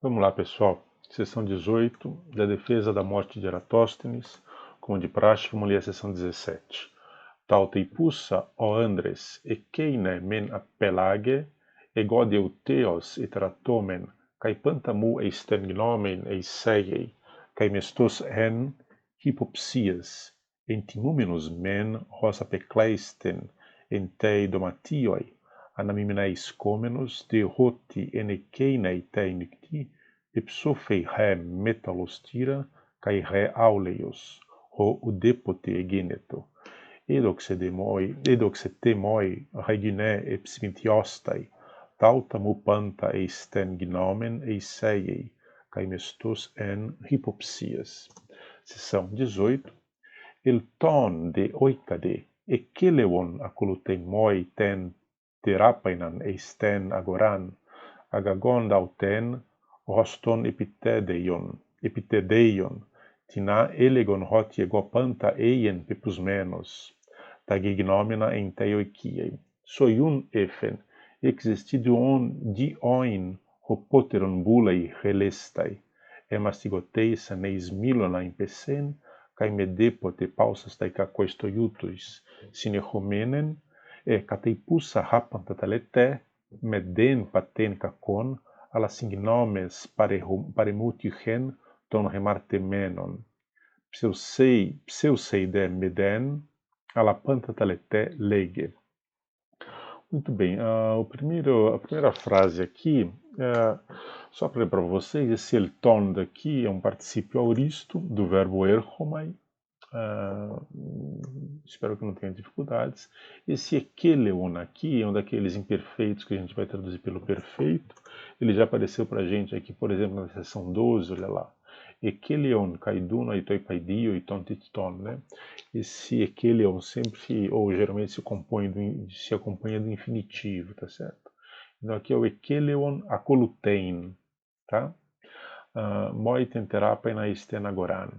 Vamos lá, pessoal. Sessão 18, da defesa da morte de Eratóstenes. Como de praxe, vamos ler a sessão 17. Tauteipussa, o Andres, ekeine men appellage, egodeuteos eteratomen, kai pantamu eisten gnomen eiseiei, kai mestos en hypopsias, entinuminus men hos apecleisten, entei domatioi, anamimeneis comenos de hoti enekenei teinicti, ipsofei re metalostira, kai re auleios, ho udepote egeneto, edoxetemoi regine epsinthiostai, tautamu panta eisten gnomen eiseiei, kai mestos en hypopsias. Seção 18. El ton de oikade, ekelewon akuluten moi ten terapainan eisten agoran, agagon dauten roston epitedeion, tina elegon hot egopanta eien pepusmenos, tagignomena en teoikiei. Soiun efen, existiduon dioin hopoteron bulei relestai, emastigoteis aneis milona in pesen, kai medepote pausas tai kakoistoiutus, sine homenen, kateipussa hapanta talete, meden paten kakon, ala signomes paremutichen ton remartemenon, pseusei de meden, ala panta talete lege. Muito bem, a primeira frase aqui, só para ler para vocês, esse elton daqui é um particípio auristo do verbo erchomai. Espero que não tenha dificuldades. Esse ekeleon aqui é um daqueles imperfeitos que a gente vai traduzir pelo perfeito. Ele já apareceu para a gente aqui, por exemplo, na seção 12, olha lá. Ekeleon kaiduno itoi paidio iton titton, né? Esse ekeleon sempre, ou geralmente se acompanha do infinitivo, tá certo? Então aqui é o ekeleon akolutein, tá? Moiten terapai na agoran.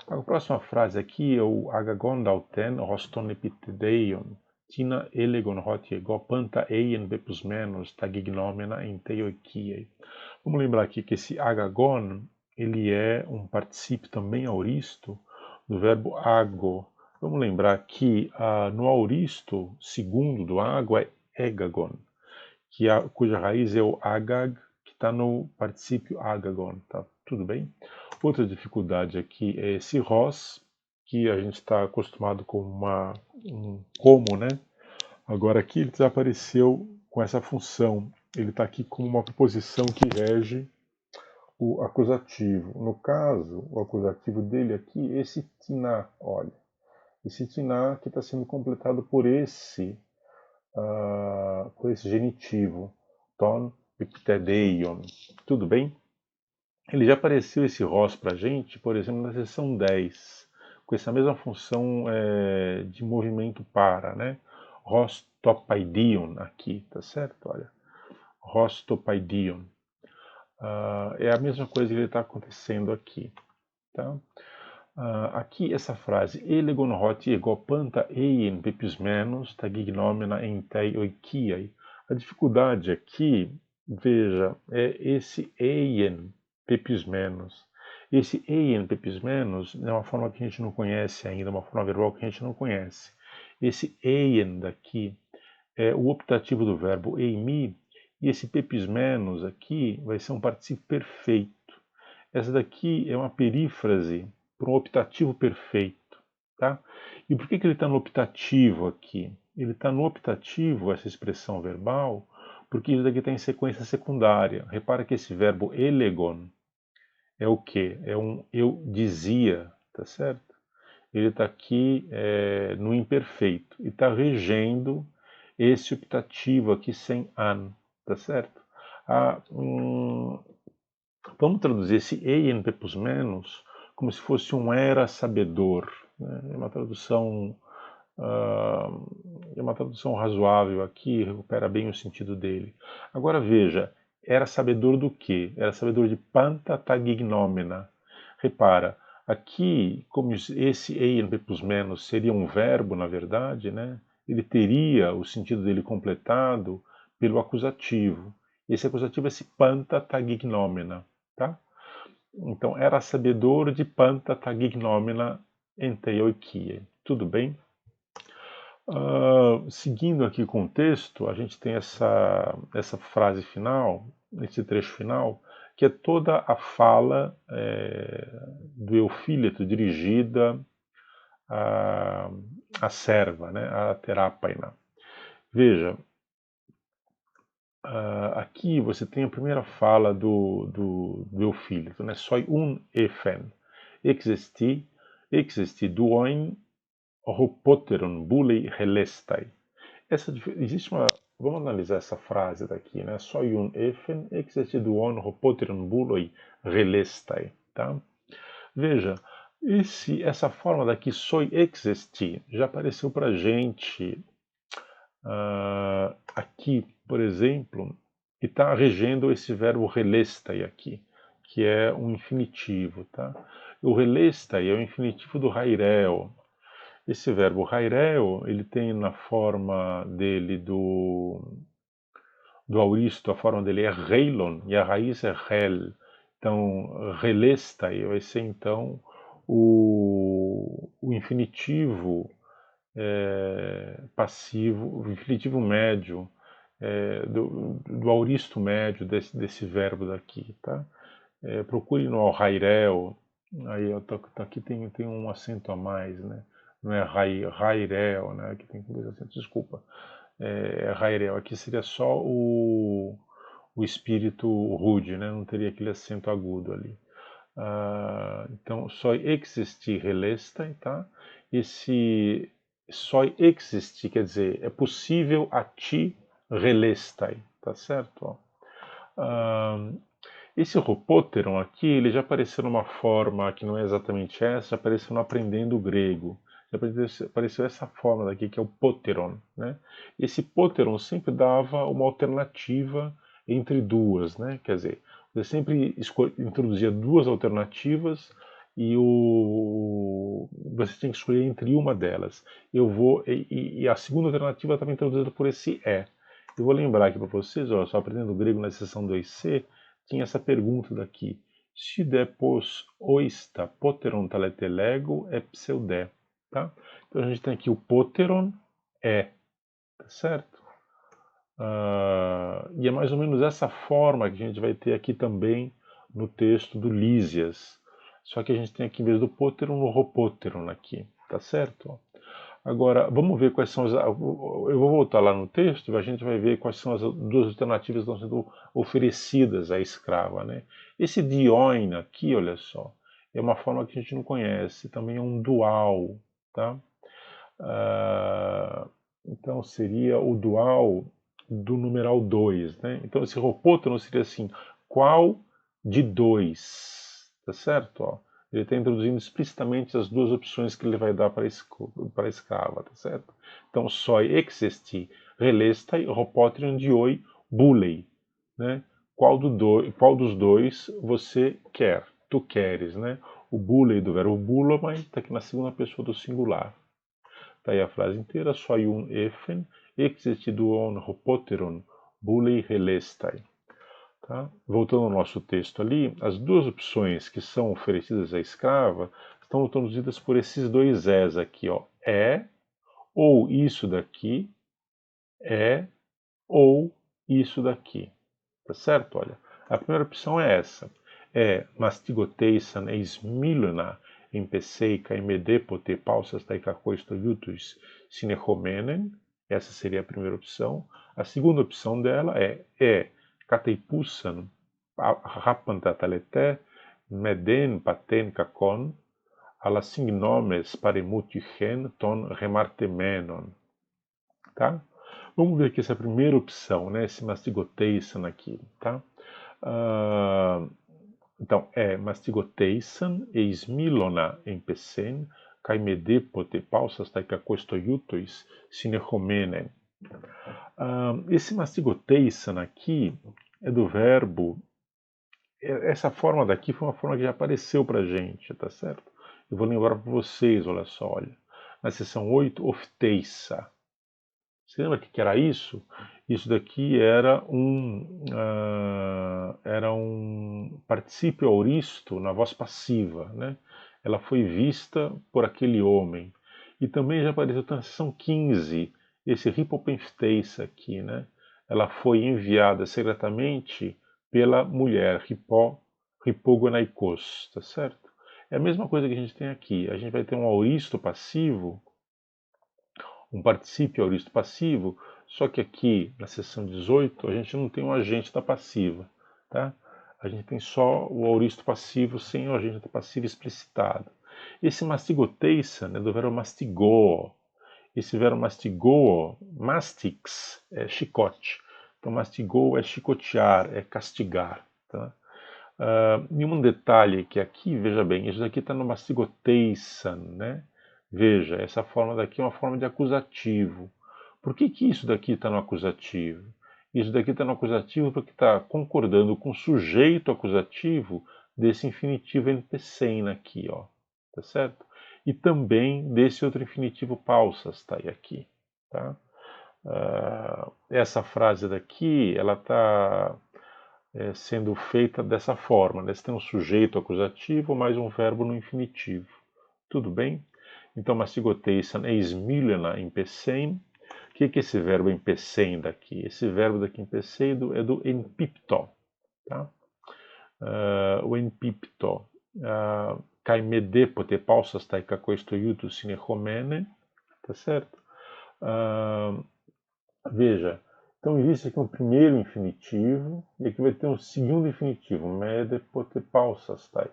A próxima frase aqui é o agagon dauten roston epitedeion, tina elegon hot ego panta eien bepusmenos tagignomena em teoikiei. Vamos lembrar aqui que esse agagon, ele é um particípio também auristo do verbo ago. Vamos lembrar que no auristo segundo do ago é egagon, cuja raiz é o agag, que está no particípio agagon, tá? Tudo bem? Outra dificuldade aqui é esse ros, que a gente está acostumado com um como, né? Agora aqui ele desapareceu com essa função. Ele está aqui como uma preposição que rege o acusativo. No caso, o acusativo dele aqui, esse tiná, olha. Esse tiná que está sendo completado por esse genitivo, ton epitedeion. Tudo bem? Ele já apareceu esse ROS para a gente, por exemplo, na seção 10, com essa mesma função de movimento para, né? ROS topaidion aqui, tá certo? Olha, ROS topaidion. É a mesma coisa que ele está acontecendo aqui, tá? Aqui essa frase, elegon hot egopanta eien pepismenos tagignomena entei oikiai. A dificuldade aqui, veja, é esse eien pepismenos. Esse eien pepismenos é uma forma que a gente não conhece ainda, uma forma verbal que a gente não conhece. Esse eien daqui é o optativo do verbo eimi, e esse pepismenos aqui vai ser um particípio perfeito. Essa daqui é uma perífrase para um optativo perfeito, tá? E por que ele está no optativo aqui? Ele está no optativo, essa expressão verbal, porque isso daqui está em sequência secundária. Repara que esse verbo elegon é o quê? É um eu dizia, tá certo? Ele está aqui no imperfeito e está regendo esse optativo aqui sem an, tá certo? Vamos traduzir esse eien pepusmenos como se fosse um era sabedor, né? É uma tradução razoável aqui, recupera bem o sentido dele. Agora veja, era sabedor do quê? Era sabedor de panta tagignomena. Repara, aqui, como esse eien pepusmenos seria um verbo, na verdade, né? Ele teria o sentido dele completado pelo acusativo. Esse acusativo é esse panta tagignomena, tá? Então, era sabedor de panta tagignomena enteioikie. Tudo bem? Seguindo aqui com o texto, a gente tem essa frase final, esse trecho final, que é toda a fala do Eufíleto dirigida à serva, né, à terápaina. Veja, aqui você tem a primeira fala do Eufíleto, né, soi un ephen, existi duoin hopoteron bulei helestai. Existe uma. Vamos analisar essa frase daqui, né? Soi un ephen existi duon hopoteron bulei helestai, tá? Veja, essa forma daqui, soi existi, já apareceu para gente aqui, por exemplo, e está regendo esse verbo relestai aqui, que é um infinitivo, tá? O relestai é o infinitivo do haireo. Esse verbo haireo, ele tem na forma dele do auristo, a forma dele é reilon, e a raiz é rel. Então, relestai vai ser então o infinitivo passivo, o infinitivo médio, do auristo médio desse verbo daqui, tá? Procure no Hairel, aí aqui tem um acento a mais, né? Não é Hairel, né? Aqui tem dois acentos, desculpa. Hairel, aqui seria só o espírito rude, né? Não teria aquele acento agudo ali. Então, só existi relestai, tá? Esse só existe, quer dizer, é possível a ti relestai, tá certo? Esse Hopoteron aqui, ele já apareceu numa forma que não é exatamente essa, já apareceu no Aprendendo Grego. Já apareceu essa forma daqui, que é o Poteron, né? Esse Poteron sempre dava uma alternativa entre duas, né? Quer dizer, você sempre introduzia duas alternativas e você tinha que escolher entre uma delas. E a segunda alternativa estava introduzida por esse é. Eu vou lembrar aqui para vocês, olha só, Aprendendo Grego na seção 2C, tinha essa pergunta daqui. Se depos oista poteron taletelego é pseudé, tá? Então a gente tem aqui o poteron tá certo? E é mais ou menos essa forma que a gente vai ter aqui também no texto do Lísias. Só que a gente tem aqui, em vez do poteron, o ropoteron aqui, tá certo? Agora, vamos ver quais são as. Eu vou voltar lá no texto e a gente vai ver quais são as duas alternativas que estão sendo oferecidas à escrava, né? Esse dioin aqui, olha só, é uma forma que a gente não conhece, também é um dual, tá? Então seria o dual do numeral 2, né? Então esse ropótono seria assim, qual de dois, tá certo? Ó, ele está introduzindo explicitamente as duas opções que ele vai dar para a escrava, tá certo? Então, soi existi relestai hopotrion dioi bulei, né? Qual dos dois você quer? Tu queres, né? O bulei do verbo bulomai está aqui na segunda pessoa do singular. Tá aí a frase inteira, soi un ephen, existi duon hopoteron bulei relestai. Tá? Voltando ao nosso texto ali, as duas opções que são oferecidas à escrava estão traduzidas por esses dois és aqui, ó. Ou isso daqui, ou isso daqui. Tá certo? Olha, a primeira opção é essa. Mastigoteisan eis milona empecei caemedepote pausas taikakoistoiutus sinechomenen. Essa seria a primeira opção. A segunda opção dela é kateipusan rapantataleté meden paten kakon alassignomes paremutichen ton remartemenon. Tá? Vamos ver aqui essa primeira opção, né? Esse mastigoteisan aqui, tá? Então, mastigoteisan eis milona empecen caemedepote pausas taikakoistoiutois sinechomenen. Esse mastigoteisan aqui é do verbo. Essa forma daqui foi uma forma que já apareceu pra gente, tá certo? Eu vou lembrar para vocês, olha só, olha. Na seção 8, ofteissa. Você lembra o que era isso? Isso daqui era um particípio auristo na voz passiva, né? Ela foi vista por aquele homem. E também já apareceu na seção 15, esse hipopenfteis aqui, né? Ela foi enviada secretamente pela mulher, Hipogonaikos, tá certo? É a mesma coisa que a gente tem aqui. A gente vai ter um auristo passivo, um particípio auristo passivo, só que aqui na seção 18 a gente não tem um agente da passiva, tá? A gente tem só o auristo passivo sem o agente da passiva explicitado. Esse mastigoteison é do verbo mastigoo. Esse verbo mastigoo, mastix, é chicote. Então mastigou é chicotear, é castigar, tá? E um detalhe que aqui, veja bem, isso daqui está no mastigoteison, né? Veja, essa forma daqui é uma forma de acusativo. Por que que isso daqui está no acusativo? Isso daqui está no acusativo porque está concordando com o sujeito acusativo desse infinitivo NP-100 aqui, ó, tá certo? E também desse outro infinitivo pausas, tá aí aqui, tá? Essa frase daqui, ela está sendo feita dessa forma, né? Você tem um sujeito acusativo mais um verbo no infinitivo. Tudo bem? Então, mastigoteison eis milena em P100. O que é esse verbo em P100 daqui? Esse verbo daqui em P100 é do enpipto. Tá? O enpipto. Kai mede pote pausas tai kakoistoiutu sine homene. Tá certo? Veja, então existe aqui um primeiro infinitivo e aqui vai ter um segundo infinitivo, mede pote pausastai.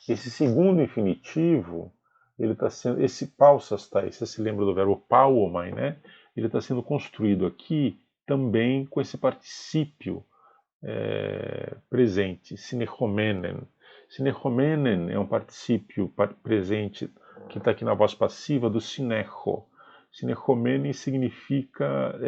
Esse segundo infinitivo, ele está sendo, esse pausastai, você se lembra do verbo pauomai, né? Ele está sendo construído aqui também com esse particípio presente, sinechomenen. Sinechomenen é um particípio presente que está aqui na voz passiva do sinecho. Sinechomenen significa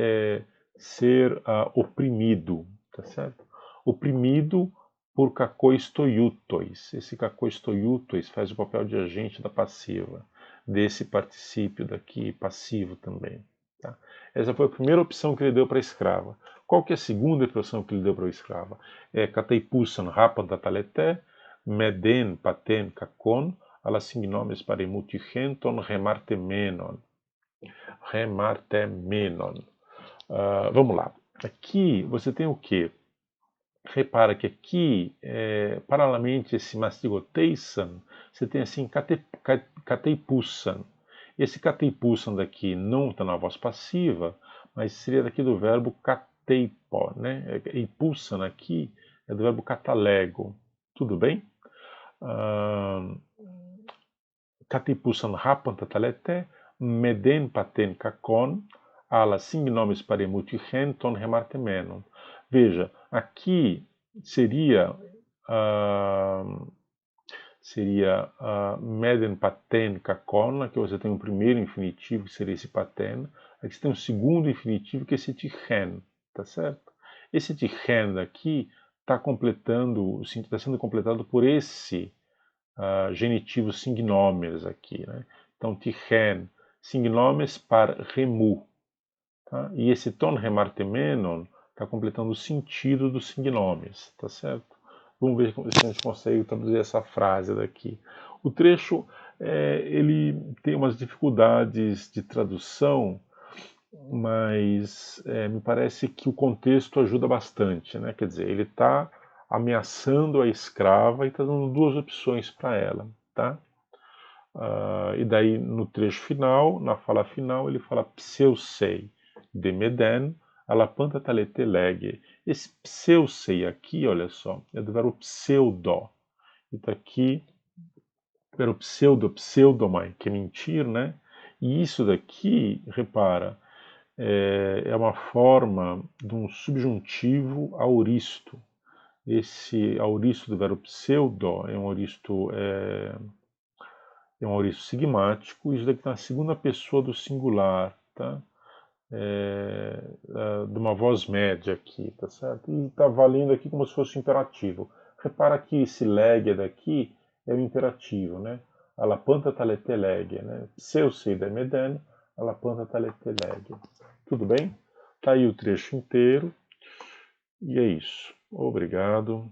ser oprimido, tá certo? Oprimido por kakoistoiutois. Esse kakoistoiutois faz o papel de agente da passiva, desse particípio daqui passivo também. Tá? Essa foi a primeira opção que ele deu para a escrava. Qual que é a segunda opção que ele deu para a escrava? É kateipusan rapantatalete, meden paten kakon, alassignomes paremutigenton remartemenon. Remartemenon. Vamos lá. Aqui você tem o quê? Repara que aqui, paralelamente a esse mastigoteison, você tem assim kateipusan. Esse kateipusan daqui não está na voz passiva, mas seria daqui do verbo kateipo, né? E pulsan aqui é do verbo katalego. Tudo bem? Kateipusan rapantatalete, meden paten kakon, ala signomes paremutigenton remartemenon. Veja, aqui seria meden paten kakon, que você tem um primeiro infinitivo, que seria esse paten. Aqui você tem um segundo infinitivo, que é esse tichen, tá certo? Esse tichen aqui está sendo completado por esse genitivo signomes aqui, né? Então, tichen, signomes par remu. Tá? E esse ton remartemenon está completando o sentido dos signomes, tá certo? Vamos ver se a gente consegue traduzir essa frase daqui. O trecho ele tem umas dificuldades de tradução, mas me parece que o contexto ajuda bastante, né? Quer dizer, ele está ameaçando a escrava e está dando duas opções para ela, tá? E daí no trecho final, na fala final, ele fala pseusei de meden alapanta talete lege. Esse pseusei aqui, olha só, é do verbo pseudo. E tá aqui o verbo pseudomai, que é mentir, né? E isso daqui, repara, é uma forma de um subjuntivo auristo. Esse auristo do verbo pseudo é um auristo sigmático, isso daqui está na segunda pessoa do singular, tá? De uma voz média aqui, tá certo? E está valendo aqui como se fosse um imperativo. Repara que esse leg daqui é o imperativo, né? Alla panta talete leg, né? Se eu sei da meden, alla panta talete leg. Tudo bem? Tá aí o trecho inteiro. E é isso. Obrigado.